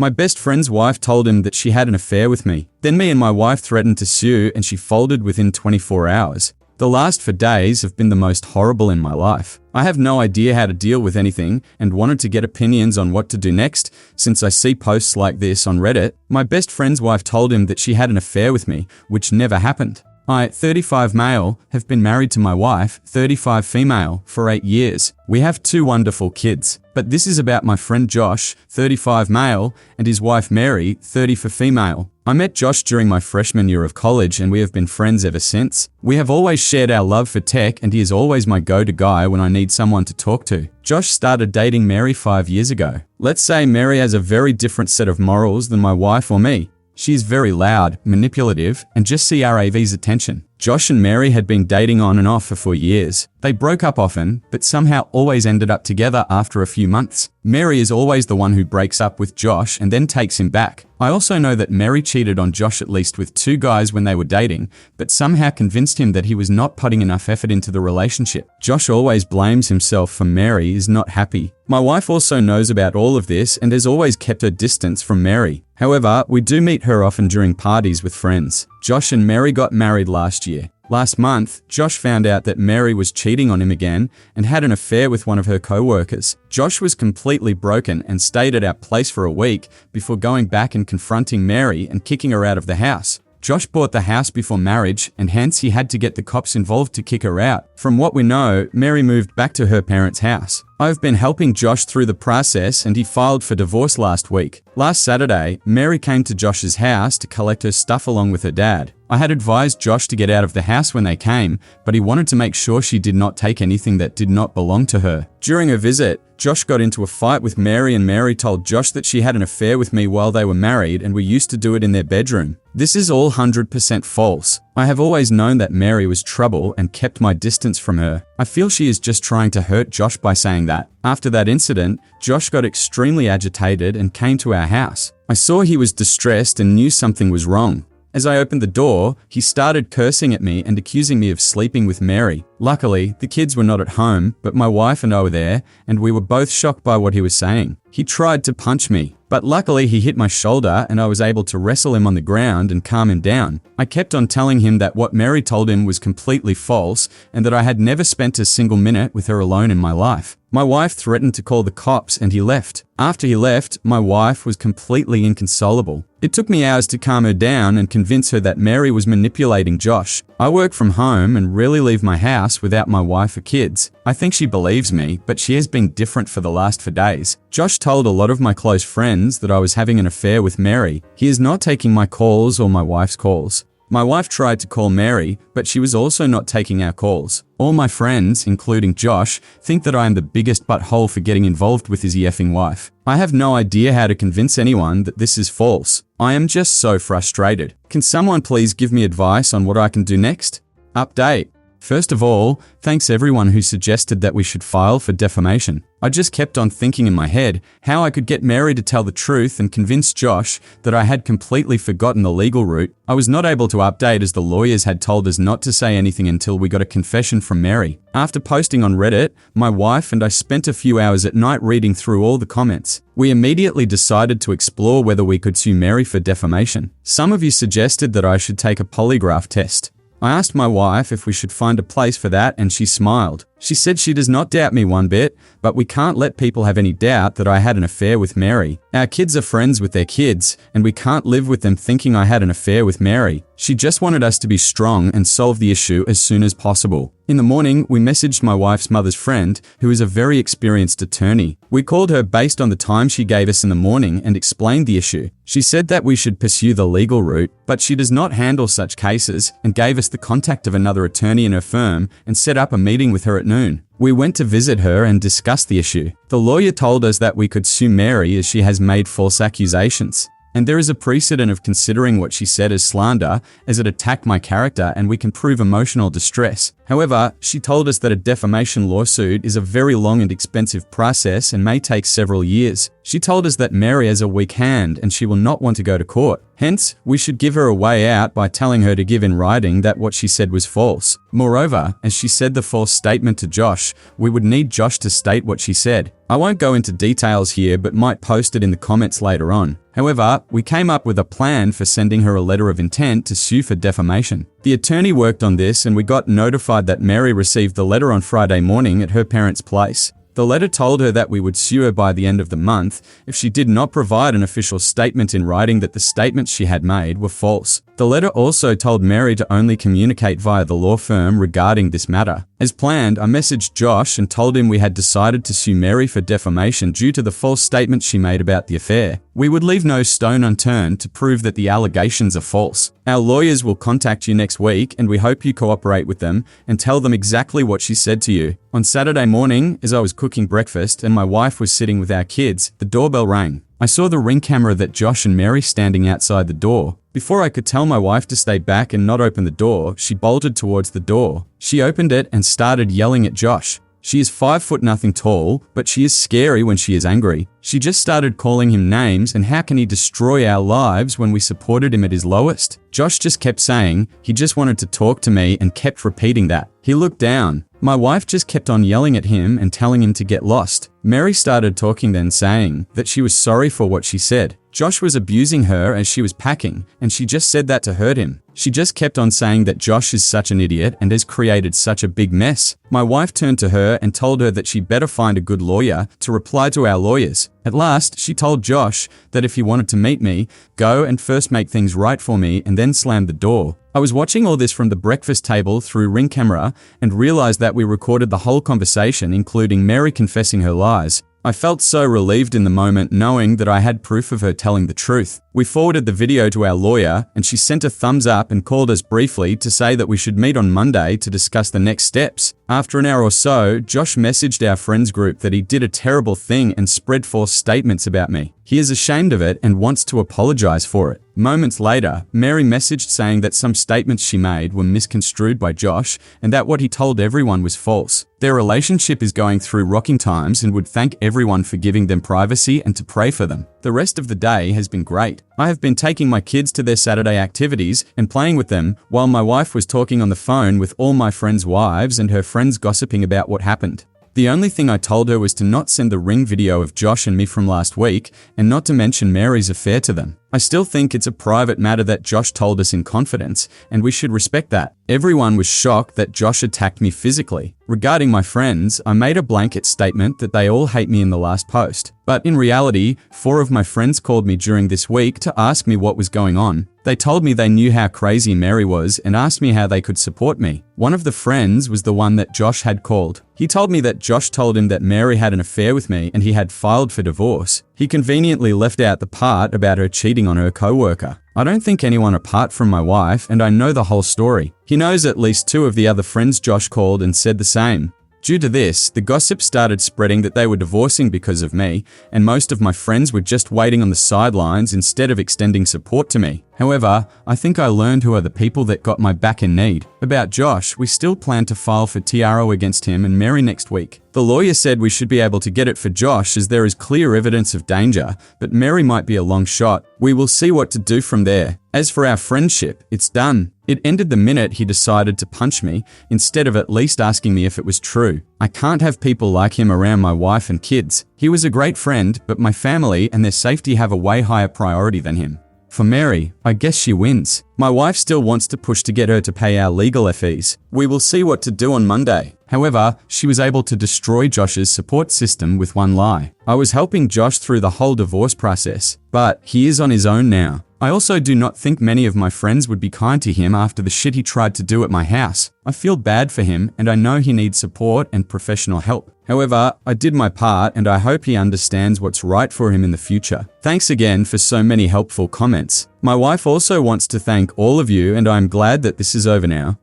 My best friend's wife told him that she had an affair with me. Then me and my wife threatened to sue and she folded within 24 hours. The last 4 days have been the most horrible in my life. I have no idea how to deal with anything and wanted to get opinions on what to do next since I see posts like this on Reddit. My best friend's wife told him that she had an affair with me, which never happened. I, 35 male, have been married to my wife, 35 female, for 8 years. We have 2 wonderful kids. But this is about my friend Josh, 35 male, and his wife Mary, 34 female. I met Josh during my freshman year of college and we have been friends ever since. We have always shared our love for tech and he is always my go-to guy when I need someone to talk to. Josh started dating Mary 5 years ago. Let's say Mary has a very different set of morals than my wife or me. She is very loud, manipulative, and just CRAV's attention. Josh and Mary had been dating on and off for 4 years. They broke up often, but somehow always ended up together after a few months. Mary is always the one who breaks up with Josh and then takes him back. I also know that Mary cheated on Josh at least with 2 guys when they were dating, but somehow convinced him that he was not putting enough effort into the relationship. Josh always blames himself for Mary is not happy. My wife also knows about all of this and has always kept her distance from Mary. However, we do meet her often during parties with friends. Josh and Mary got married last year. Last month, Josh found out that Mary was cheating on him again and had an affair with one of her co-workers. Josh was completely broken and stayed at our place for a week before going back and confronting Mary and kicking her out of the house. Josh bought the house before marriage and hence he had to get the cops involved to kick her out. From what we know, Mary moved back to her parents' house. I've been helping Josh through the process and he filed for divorce last week. Last Saturday, Mary came to Josh's house to collect her stuff along with her dad. I had advised Josh to get out of the house when they came, but he wanted to make sure she did not take anything that did not belong to her. During her visit, Josh got into a fight with Mary and Mary told Josh that she had an affair with me while they were married and we used to do it in their bedroom. This is all 100% false. I have always known that Mary was trouble and kept my distance from her. I feel she is just trying to hurt Josh by saying that. After that incident, Josh got extremely agitated and came to our house. I saw he was distressed and knew something was wrong. As I opened the door, he started cursing at me and accusing me of sleeping with Mary. Luckily, the kids were not at home, but my wife and I were there, and we were both shocked by what he was saying. He tried to punch me, but luckily he hit my shoulder and I was able to wrestle him on the ground and calm him down. I kept on telling him that what Mary told him was completely false and that I had never spent a single minute with her alone in my life. My wife threatened to call the cops and he left. After he left, my wife was completely inconsolable. It took me hours to calm her down and convince her that Mary was manipulating Josh. I work from home and rarely leave my house without my wife or kids. I think she believes me, but she has been different for the last 4 days. Josh told a lot of my close friends that I was having an affair with Mary. He is not taking my calls or my wife's calls. My wife tried to call Mary, but she was also not taking our calls. All my friends, including Josh, think that I am the biggest butthole for getting involved with his effing wife. I have no idea how to convince anyone that this is false. I am just so frustrated. Can someone please give me advice on what I can do next? Update. First of all, thanks everyone who suggested that we should file for defamation. I just kept on thinking in my head how I could get Mary to tell the truth and convince Josh that I had completely forgotten the legal route. I was not able to update as the lawyers had told us not to say anything until we got a confession from Mary. After posting on Reddit, my wife and I spent a few hours at night reading through all the comments. We immediately decided to explore whether we could sue Mary for defamation. Some of you suggested that I should take a polygraph test. I asked my wife if we should find a place for that and she smiled. She said she does not doubt me one bit, but we can't let people have any doubt that I had an affair with Mary. Our kids are friends with their kids, and we can't live with them thinking I had an affair with Mary. She just wanted us to be strong and solve the issue as soon as possible. In the morning, we messaged my wife's mother's friend, who is a very experienced attorney. We called her based on the time she gave us in the morning and explained the issue. She said that we should pursue the legal route, but she does not handle such cases and gave us the contact of another attorney in her firm and set up a meeting with her at noon. We went to visit her and discuss the issue. The lawyer told us that we could sue Mary as she has made false accusations. And there is a precedent of considering what she said as slander, as it attacked my character and we can prove emotional distress. However, she told us that a defamation lawsuit is a very long and expensive process and may take several years. She told us that Mary has a weak hand and she will not want to go to court. Hence, we should give her a way out by telling her to give in writing that what she said was false. Moreover, as she said the false statement to Josh, we would need Josh to state what she said. I won't go into details here, but might post it in the comments later on. However, we came up with a plan for sending her a letter of intent to sue for defamation. The attorney worked on this and we got notified that Mary received the letter on Friday morning at her parents' place. The letter told her that we would sue her by the end of the month if she did not provide an official statement in writing that the statements she had made were false. The letter also told Mary to only communicate via the law firm regarding this matter. As planned, I messaged Josh and told him we had decided to sue Mary for defamation due to the false statements she made about the affair. We would leave no stone unturned to prove that the allegations are false. Our lawyers will contact you next week and we hope you cooperate with them and tell them exactly what she said to you. On Saturday morning, as I was cooking breakfast and my wife was sitting with our kids, the doorbell rang. I saw the ring camera that Josh and Mary standing outside the door. Before I could tell my wife to stay back and not open the door, she bolted towards the door. She opened it and started yelling at Josh. She is 5'0" tall, but she is scary when she is angry. She just started calling him names and how can he destroy our lives when we supported him at his lowest? Josh just kept saying he just wanted to talk to me and kept repeating that. He looked down. My wife just kept on yelling at him and telling him to get lost. Mary started talking then saying that she was sorry for what she said. Josh was abusing her as she was packing, and she just said that to hurt him. She just kept on saying that Josh is such an idiot and has created such a big mess. My wife turned to her and told her that she'd better find a good lawyer to reply to our lawyers. At last, she told Josh that if he wanted to meet me, go and first make things right for me and then slam the door. I was watching all this from the breakfast table through Ring camera and realized that we recorded the whole conversation, including Mary confessing her lies. I felt so relieved in the moment knowing that I had proof of her telling the truth. We forwarded the video to our lawyer and she sent a thumbs up and called us briefly to say that we should meet on Monday to discuss the next steps. After an hour or so, Josh messaged our friends group that he did a terrible thing and spread false statements about me. He is ashamed of it and wants to apologize for it. Moments later, Mary messaged saying that some statements she made were misconstrued by Josh and that what he told everyone was false. Their relationship is going through rocking times and would thank everyone for giving them privacy and to pray for them. The rest of the day has been great. I have been taking my kids to their Saturday activities and playing with them while my wife was talking on the phone with all my friends' wives and her friends gossiping about what happened. The only thing I told her was to not send the ring video of Josh and me from last week and not to mention Mary's affair to them. I still think it's a private matter that Josh told us in confidence, and we should respect that. Everyone was shocked that Josh attacked me physically. Regarding my friends, I made a blanket statement that they all hate me in the last post. But in reality, 4 of my friends called me during this week to ask me what was going on. They told me they knew how crazy Mary was and asked me how they could support me. One of the friends was the one that Josh had called. He told me that Josh told him that Mary had an affair with me and he had filed for divorce. He conveniently left out the part about her cheating on her co-worker. I don't think anyone apart from my wife, and I know the whole story. He knows at least 2 of the other friends Josh called and said the same. Due to this, the gossip started spreading that they were divorcing because of me, and most of my friends were just waiting on the sidelines instead of extending support to me. However, I think I learned who are the people that got my back in need. About Josh, we still plan to file for TRO against him and Mary next week. The lawyer said we should be able to get it for Josh as there is clear evidence of danger, but Mary might be a long shot. We will see what to do from there. As for our friendship, it's done. It ended the minute he decided to punch me, instead of at least asking me if it was true. I can't have people like him around my wife and kids. He was a great friend, but my family and their safety have a way higher priority than him. For Mary, I guess she wins. My wife still wants to push to get her to pay our legal fees. We will see what to do on Monday. However, she was able to destroy Josh's support system with one lie. I was helping Josh through the whole divorce process, but he is on his own now. I also do not think many of my friends would be kind to him after the shit he tried to do at my house. I feel bad for him and I know he needs support and professional help. However, I did my part and I hope he understands what's right for him in the future. Thanks again for so many helpful comments. My wife also wants to thank all of you and I'm glad that this is over now.